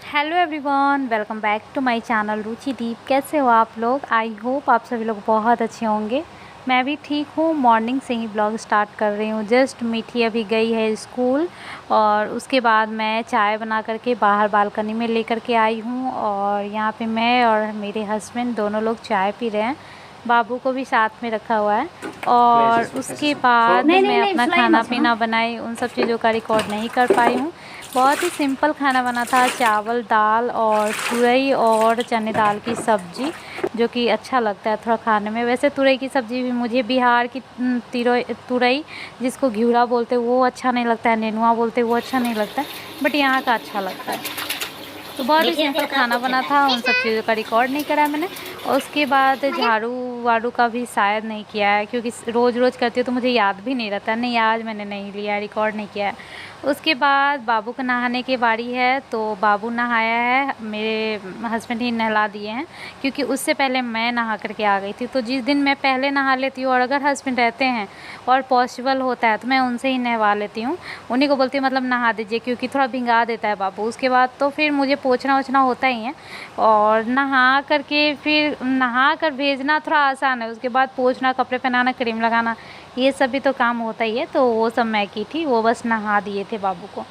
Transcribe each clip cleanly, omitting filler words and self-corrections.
Hello everyone, welcome back to my channel Ruchi Deep. कैसे हो आप लोग? आई होप आप सभी लोग बहुत अच्छे होंगे। मैं भी ठीक हूँ। मॉर्निंग से ही ब्लॉग स्टार्ट कर रही हूँ। जस्ट मीठी अभी गई है स्कूल और उसके बाद मैं चाय बना करके बाहर बालकनी में लेकर के आई हूँ और यहाँ पे मैं और मेरे हस्बैंड दोनों लोग चाय पी रहे हैं। बाबू को भी साथ में रखा हुआ है और उसके बाद मैं अपना खाना पीना बनाई, उन सब चीज़ों का रिकॉर्ड नहीं कर पाई हूँ। बहुत ही सिंपल खाना बना था, चावल दाल और तुरई और चने दाल की सब्ज़ी, जो कि अच्छा लगता है थोड़ा खाने में। वैसे तुरई की सब्ज़ी भी मुझे बिहार की तुरई जिसको घिउरा बोलते हैं वो अच्छा नहीं लगता है, नेनुआ बोलते हैं वो अच्छा नहीं लगता है, बट यहाँ का अच्छा लगता है। तो बहुत ही सिंपल खाना बना था, उन सब चीज़ों का रिकॉर्ड नहीं करा मैंने। और उसके बाद झाड़ू वाड़ू का भी शायद नहीं किया है, क्योंकि रोज़ रोज़ करती हूँ तो मुझे याद भी नहीं रहता। नहीं, आज मैंने नहीं लिया, रिकॉर्ड नहीं किया है। उसके बाद बाबू को नहाने की बारी है, तो बाबू नहाया है, मेरे हस्बैंड ही नहला दिए हैं, क्योंकि उससे पहले मैं नहा करके आ गई थी। तो जिस दिन मैं पहले नहा लेती हूँ और अगर हस्बैंड रहते हैं और पॉसिबल होता है तो मैं उनसे ही नहवा लेती हूँ, उन्हीं को बोलती हूँ मतलब नहा दीजिए, क्योंकि थोड़ा भिंगा देता है बाबू। उसके बाद तो फिर मुझे पोंछना ओछना होता ही है और नहा करके फिर नहा कर भेजना थोड़ा आसान है। उसके बाद पोंछना, कपड़े पहनाना, क्रीम लगाना, ये सब भी तो काम होता ही है। तो वो सब मैं की थी, वो बस नहा दिए थे बाबू को।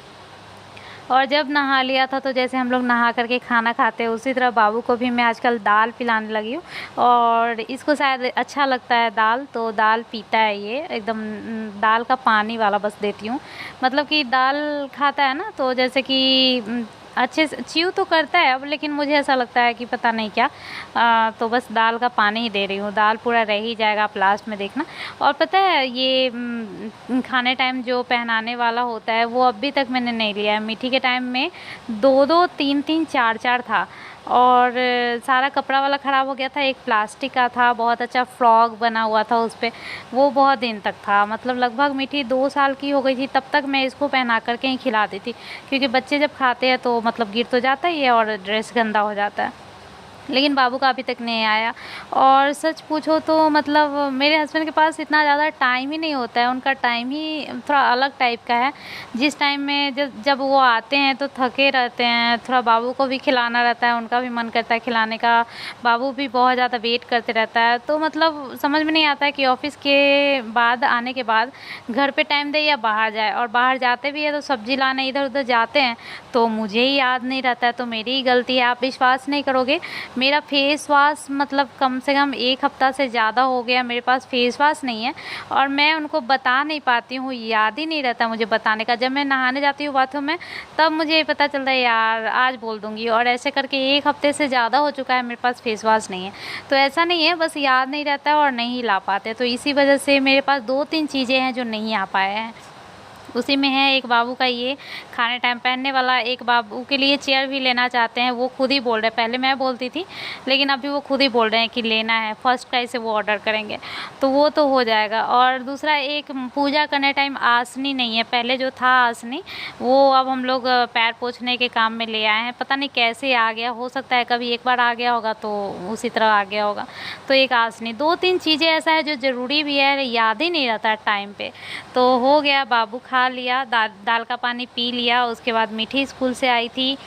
और जब नहा लिया था तो जैसे हम लोग नहा करके खाना खाते हैं उसी तरह बाबू को भी मैं आजकल दाल पिलाने लगी हूँ और इसको शायद अच्छा लगता है दाल, तो दाल पीता है ये एकदम। दाल का पानी वाला बस देती हूँ, मतलब कि दाल खाता है ना, तो जैसे कि अच्छे से च्यू तो करता है अब, लेकिन मुझे ऐसा लगता है कि पता नहीं क्या, तो बस दाल का पानी ही दे रही हूँ। दाल पूरा रह ही जाएगा, आप लास्ट में देखना। और पता है ये खाने टाइम जो पहनाने वाला होता है वो अभी तक मैंने नहीं लिया है। मीठी के टाइम में दो दो तीन तीन चार चार था और सारा कपड़ा वाला ख़राब हो गया था। एक प्लास्टिक का था, बहुत अच्छा फ्रॉक बना हुआ था उस पर, वो बहुत दिन तक था। मतलब लगभग मीठी 2 साल की हो गई थी तब तक मैं इसको पहना करके ही खिला दी थी, क्योंकि बच्चे जब खाते हैं तो मतलब गिर तो जाता ही है और ड्रेस गंदा हो जाता है। लेकिन बाबू का अभी तक नहीं आया। और सच पूछो तो मतलब मेरे हस्बैंड के पास इतना ज़्यादा टाइम ही नहीं होता है, उनका टाइम ही थोड़ा अलग टाइप का है। जिस टाइम में जब वो आते हैं तो थके रहते हैं, थोड़ा बाबू को भी खिलाना रहता है, उनका भी मन करता है खिलाने का। बाबू भी बहुत ज़्यादा वेट करते रहता है, तो मतलब समझ में नहीं आता है कि ऑफिस के बाद आने के बाद घर पे टाइम दे या बाहर जाए। और बाहर जाते भी है तो सब्ज़ी लाने इधर उधर जाते हैं तो मुझे ही याद नहीं रहता है, तो मेरी ही गलती है। आप विश्वास नहीं करोगे, मेरा फेस वॉश मतलब कम से कम 1 हफ़्ता से ज़्यादा हो गया मेरे पास फेस वॉश नहीं है और मैं उनको बता नहीं पाती हूँ, याद ही नहीं रहता मुझे बताने का। जब मैं नहाने जाती हूँ बाथरूम में तब मुझे पता चलता है यार आज बोल दूँगी, और ऐसे करके 1 हफ़्ते से ज़्यादा हो चुका है मेरे पास फेस वॉश नहीं है। तो ऐसा नहीं है, बस याद नहीं रहता है और नहीं ला पाते, तो इसी वजह से मेरे पास 2-3 चीज़ें हैं जो नहीं आ पाए हैं। उसी में है एक बाबू का ये खाने टाइम पहनने वाला, एक बाबू के लिए चेयर भी लेना चाहते हैं, वो खुद ही बोल रहे हैं। पहले मैं बोलती थी लेकिन अभी वो खुद ही बोल रहे हैं कि लेना है, फर्स्ट प्राइस से वो ऑर्डर करेंगे, तो वो तो हो जाएगा। और दूसरा एक पूजा करने टाइम आसनी नहीं है, पहले जो था आसनी वो अब हम लोग पैर पोंछने के काम में ले आए हैं। पता नहीं कैसे आ गया, हो सकता है कभी एक बार आ गया होगा तो उसी तरह आ गया होगा। तो एक आसनी, 2-3 चीज़ें ऐसा है जो ज़रूरी भी है, याद ही नहीं रहता टाइम पे। तो हो गया, बाबू खा लिया, दाल का पानी पी लिया। उसके बाद मीठी स्कूल से आई थी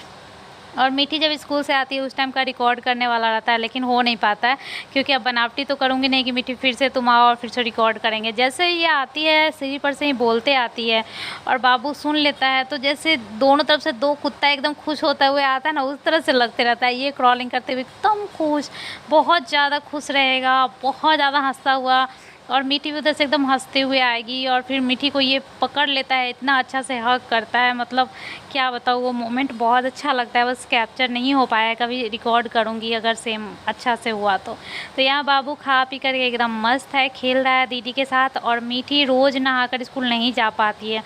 और मीठी जब स्कूल से आती है उस टाइम का रिकॉर्ड करने वाला रहता है, लेकिन हो नहीं पाता है, क्योंकि अब बनावटी तो करूँगी नहीं कि मीठी फिर से तुम आओ और फिर से रिकॉर्ड करेंगे। जैसे ये आती है सीढ़ी पर से ही बोलते आती है और बाबू सुन लेता है, तो जैसे दोनों तरफ से 2 कुत्ता एकदम खुश होता हुए आता है ना, उस तरह से लगते रहता है। ये क्रॉलिंग करते हुए एकदम खुश, बहुत ज़्यादा खुश रहेगा, बहुत ज़्यादा हंसता हुआ, और मीठी भी उधर से एकदम हंसते हुए आएगी और फिर मीठी को ये पकड़ लेता है, इतना अच्छा से हग करता है। मतलब क्या बताऊँ, वो मोमेंट बहुत अच्छा लगता है, बस कैप्चर नहीं हो पाया। कभी रिकॉर्ड करूँगी अगर सेम अच्छा से हुआ तो यहाँ बाबू खा पी कर एकदम मस्त है, खेल रहा है दीदी के साथ। और मीठी रोज़ नहाकर स्कूल नहीं जा पाती है,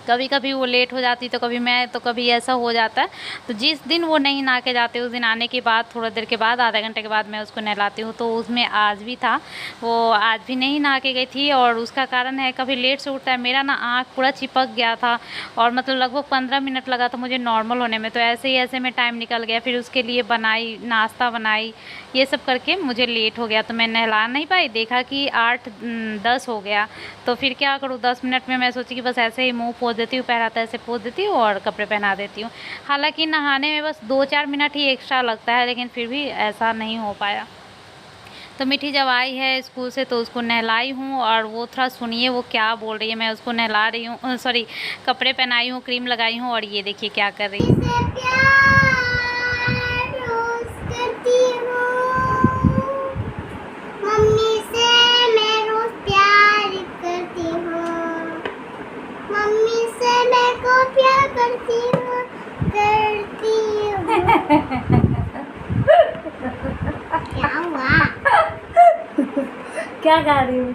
कभी कभी वो लेट हो जाती तो कभी मैं, तो कभी ऐसा हो जाता है। तो जिस दिन वो नहीं नहा के जाते उस दिन आने के बाद थोड़ा देर के बाद, आधा घंटे के बाद मैं उसको नहलाती हूँ। तो उसमें आज भी था, वो आज भी नहीं नहा के गई थी और उसका कारण है कभी लेट से उठता है। मेरा ना आँख पूरा चिपक गया था और मतलब लगभग 15 मिनट लगा था मुझे नॉर्मल होने में, तो ऐसे ही ऐसे में टाइम निकल गया। फिर उसके लिए बनाई, नाश्ता बनाई, ये सब करके मुझे लेट हो गया, तो मैं नहला नहीं पाई। देखा कि 8-10 हो गया, तो फिर क्या करूँ, 10 मिनट में मैं सोची कि बस ऐसे ही मुँह पोंछ देती हूँ, पैराता ऐसे पोंछ देती हूँ और कपड़े पहना देती हूँ। हालांकि नहाने में बस 2-4 मिनट ही एक्स्ट्रा लगता है, लेकिन फिर भी ऐसा नहीं हो पाया। तो मीठी जब आई है स्कूल से तो उसको नहलाई हूँ, और वो थोड़ा सुनिए वो क्या बोल रही है। मैं उसको नहला रही हूँ, सॉरी कपड़े पहनाई हूँ, क्रीम लगाई हूँ, और ये देखिए क्या कर रही है। मम्मी से मैं रोज प्यार करती हूँ, मम्मी से मैं को प्यार करती हूँ, क्या हुआ? क्या गा रही हूँ?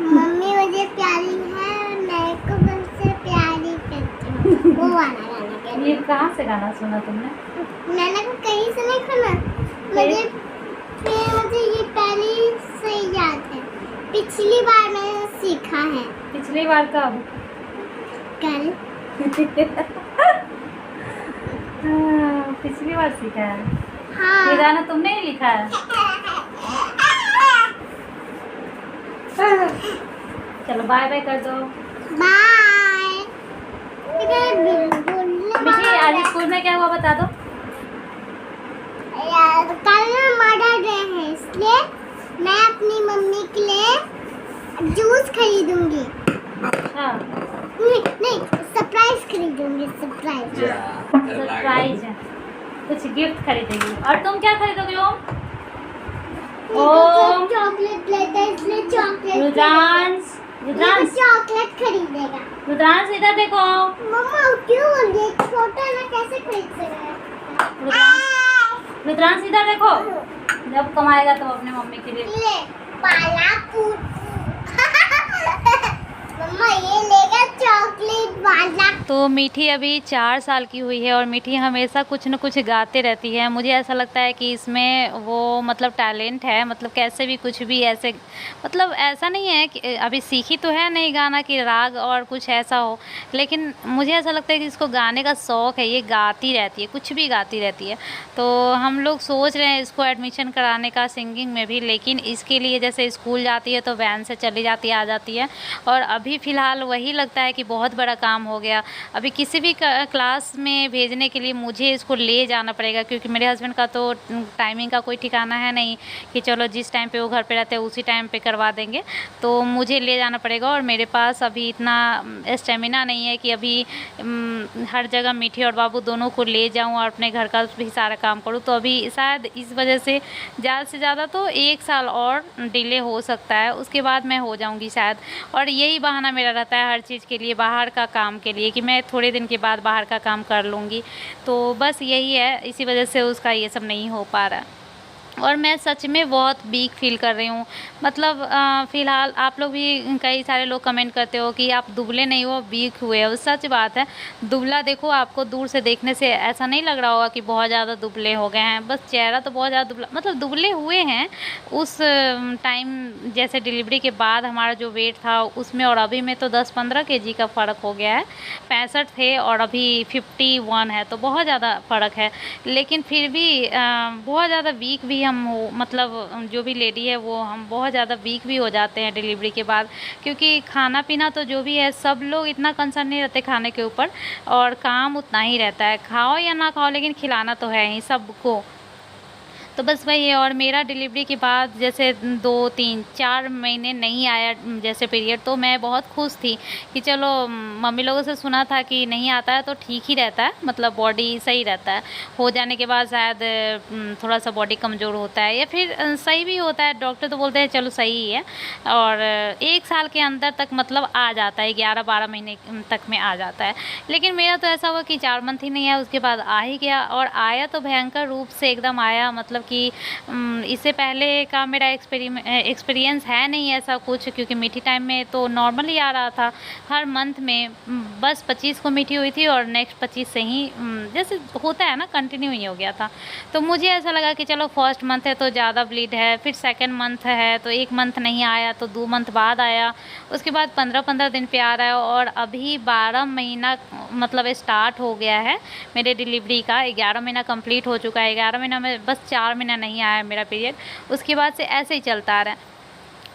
मम्मी मुझे प्यारी है, मैं को मुझसे प्यारी करती हूँ। वो वाला गाना ये कहाँ से गाना सुना तुमने? मैंने को कहीं से नहीं सुना, मुझे ये पहले से याद है। पिछली बार मैंने सीखा है। पिछली बार कब? कल। पिछली बार सीखा है। हाँ। ये गाना तुमने ही लिखा है? चलो बाय बाय कर दो। बाय। मीठी आज स्कूल में क्या हुआ बता दो। कल मदर डे है, इसलिए मैं अपनी मम्मी के लिए जूस खरीदूंगी। अच्छा। नहीं, सरप्राइज खरीदूंगी। सरप्राइज है, कुछ गिफ्ट खरीदेगी। और तुम क्या खरीदोगे ओम? चॉकलेट लेता है, इसलिए चॉकलेट। रुद्रांश चॉकलेट खरीदेगा। रुद्रांश इधर देखो। मम्मा क्यों ये छोटा ना कैसे खरीद सकते? रुद्रांश इधर देखो। जब कमाएगा तो अपने मम्मी के लिए ले पाला मम्मा ये लेगा चॉकलेट वाला। तो मीठी अभी 4 साल की हुई है, और मीठी हमेशा कुछ न कुछ गाते रहती है। मुझे ऐसा लगता है कि इसमें वो मतलब टैलेंट है, मतलब कैसे भी कुछ भी ऐसे, मतलब ऐसा नहीं है कि अभी सीखी तो है नहीं गाना कि राग और कुछ ऐसा हो, लेकिन मुझे ऐसा लगता है कि इसको गाने का शौक़ है, ये गाती रहती है, कुछ भी गाती रहती है। तो हम लोग सोच रहे हैं इसको एडमिशन कराने का सिंगिंग में भी, लेकिन इसके लिए जैसे स्कूल जाती है तो वैन से चली जाती है, आ जाती है। और अभी फ़िलहाल वही लगता है कि बहुत बड़ा काम हो गया। अभी किसी भी क्लास में भेजने के लिए मुझे इसको ले जाना पड़ेगा, क्योंकि मेरे हस्बैंड का तो टाइमिंग का कोई ठिकाना है नहीं कि चलो जिस टाइम पे वो घर पे रहते हैं उसी टाइम पे करवा देंगे। तो मुझे ले जाना पड़ेगा, और मेरे पास अभी इतना स्टेमिना नहीं है कि अभी हर जगह मीठी और बाबू दोनों को ले जाऊँ और अपने घर का भी सारा काम करूँ। तो अभी शायद इस वजह से ज़्यादा से ज़्यादा तो 1 साल और डिले हो सकता है, उसके बाद मैं हो जाऊँगी शायद। और यही बहाना मेरा रहता है हर चीज़ के लिए, बाहर का काम के लिए, कि मैं थोड़े दिन के बाद बाहर का काम कर लूँगी। तो बस यही है, इसी वजह से उसका ये सब नहीं हो पा रहा है। और मैं सच में बहुत वीक फ़ील कर रही हूँ। मतलब फ़िलहाल आप लोग भी कई सारे लोग कमेंट करते हो कि आप दुबले नहीं हो, वीक हुए हो। सच बात है, दुबला देखो, आपको दूर से देखने से ऐसा नहीं लग रहा होगा कि बहुत ज़्यादा दुबले हो गए हैं, बस चेहरा तो बहुत ज़्यादा दुबला, मतलब दुबले हुए हैं। उस टाइम जैसे डिलीवरी के बाद हमारा जो वेट था उसमें और अभी में तो 10-15 केजी का फ़र्क हो गया है। 65 थे और अभी 51 है, तो बहुत ज़्यादा फ़र्क है। लेकिन फिर भी बहुत ज़्यादा वीक भी हम हो, मतलब जो भी लेडी है वो, हम बहुत ज़्यादा वीक भी हो जाते हैं डिलीवरी के बाद, क्योंकि खाना पीना तो जो भी है सब लोग इतना कंसर्न नहीं रहते खाने के ऊपर, और काम उतना ही रहता है, खाओ या ना खाओ लेकिन खिलाना तो है ही सबको। तो बस वही है। और मेरा डिलीवरी के बाद जैसे 2-3-4 महीने नहीं आया जैसे पीरियड, तो मैं बहुत खुश थी कि चलो, मम्मी लोगों से सुना था कि नहीं आता है तो ठीक ही रहता है, मतलब बॉडी सही रहता है। हो जाने के बाद शायद थोड़ा सा बॉडी कमज़ोर होता है, या फिर सही भी होता है, डॉक्टर तो बोलते हैं चलो सही ही है। और 1 साल के अंदर तक मतलब आ जाता है, 11-12 महीने तक में आ जाता है। लेकिन मेरा तो ऐसा हुआ कि 4 मंथ ही नहीं आया, उसके बाद आ ही गया, और आया तो भयंकर रूप से एकदम आया। मतलब कि इससे पहले का मेरा एक्सपीरियंस है नहीं ऐसा कुछ, क्योंकि मीठी टाइम में तो नॉर्मली आ रहा था। हर मंथ में बस 25 को मीठी हुई थी, और नेक्स्ट 25 से ही जैसे होता है ना, कंटिन्यू ही हो गया था। तो मुझे ऐसा लगा कि चलो फर्स्ट मंथ है तो ज़्यादा ब्लीड है, फिर सेकेंड मंथ है तो 1 मंथ नहीं आया तो 2 मंथ बाद आया, उसके बाद 15-15 दिन पे आ रहा है, और अभी 12 महीना मतलब स्टार्ट हो गया है मेरे डिलीवरी का। 11 महीना कंप्लीट हो चुका है, 11 महीना में बस 4 महीना नहीं आया मेरा पीरियड, उसके बाद से ऐसे ही चलता आ रहा है।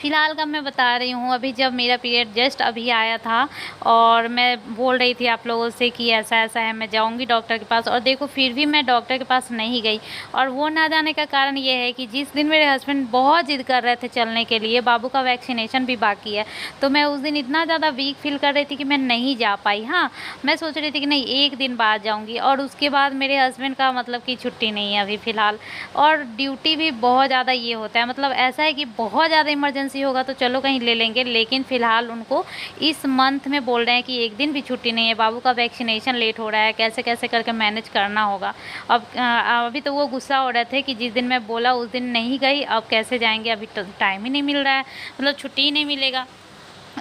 फ़िलहाल का मैं बता रही हूँ, अभी जब मेरा पीरियड जस्ट अभी आया था और मैं बोल रही थी आप लोगों से कि ऐसा-ऐसा है, मैं जाऊँगी डॉक्टर के पास, और देखो फिर भी मैं डॉक्टर के पास नहीं गई। और वो ना जाने का कारण ये है कि जिस दिन मेरे हस्बैंड बहुत ज़िद कर रहे थे चलने के लिए, बाबू का वैक्सीनेशन भी बाकी है, तो मैं उस दिन इतना ज़्यादा वीक फ़ील कर रही थी कि मैं नहीं जा पाई। हाँ, मैं सोच रही थी कि नहीं 1 दिन बाद जाऊँगी, और उसके बाद मेरे हस्बैंड का मतलब कि छुट्टी नहीं है अभी फ़िलहाल, और ड्यूटी भी बहुत ज़्यादा ये होता है, मतलब ऐसा है कि बहुत ज़्यादा इमरजेंसी होगा तो चलो कहीं ले लेंगे, लेकिन फ़िलहाल उनको इस मंथ में बोल रहे हैं कि 1 दिन भी छुट्टी नहीं है, बाबू का वैक्सीनेशन लेट हो रहा है, कैसे-कैसे करके मैनेज करना होगा। अब अभी तो वो गुस्सा हो रहे थे कि जिस दिन मैं बोला उस दिन नहीं गई, अब कैसे जाएँगे, अभी तो टाइम ही नहीं मिल रहा है, मतलब छुट्टी ही नहीं मिलेगा।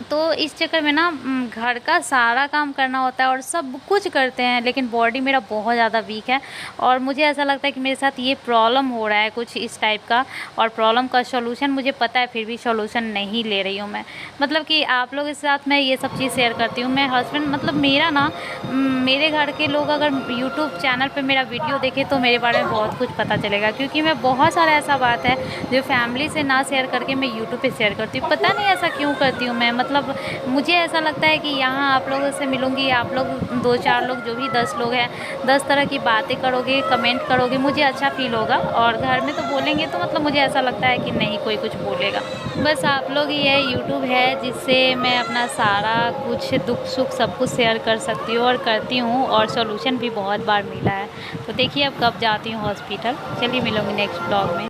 तो इस चक्कर में ना घर का सारा काम करना होता है और सब कुछ करते हैं, लेकिन बॉडी मेरा बहुत ज़्यादा वीक है, और मुझे ऐसा लगता है कि मेरे साथ ये प्रॉब्लम हो रहा है कुछ इस टाइप का, और प्रॉब्लम का सॉल्यूशन मुझे पता है, फिर भी सॉल्यूशन नहीं ले रही हूँ मैं। मतलब कि आप लोगों के साथ मैं ये सब चीज़ शेयर करती हूँ। मैं हस्बैंड मतलब मेरा ना मेरे घर के लोग अगर यूट्यूब चैनल पे मेरा वीडियो देखें तो मेरे बारे में बहुत कुछ पता चलेगा, क्योंकि मैं बहुत सारा ऐसा बात है जो फैमिली से ना शेयर करके मैं यूट्यूब पे शेयर करती हूँ। पता नहीं ऐसा क्यों करती हूँ मैं, मतलब मुझे ऐसा लगता है कि यहाँ आप लोगों से मिलूँगी, आप लोग 2-4 लोग जो भी 10 लोग हैं, 10 तरह की बातें करोगे, कमेंट करोगे, मुझे अच्छा फ़ील होगा, और घर में तो बोलेंगे तो मतलब मुझे ऐसा लगता है कि नहीं कोई कुछ बोलेगा। बस आप लोग ही है, यूट्यूब है जिससे मैं अपना सारा कुछ दुःख-सुख सब कुछ शेयर कर सकती हूँ और करती हूँ, और सॉल्यूशन भी बहुत बार मिला है। तो देखिए अब कब जाती हूँ हॉस्पिटल। चलिए मिलूँगी नेक्स्ट ब्लॉग में।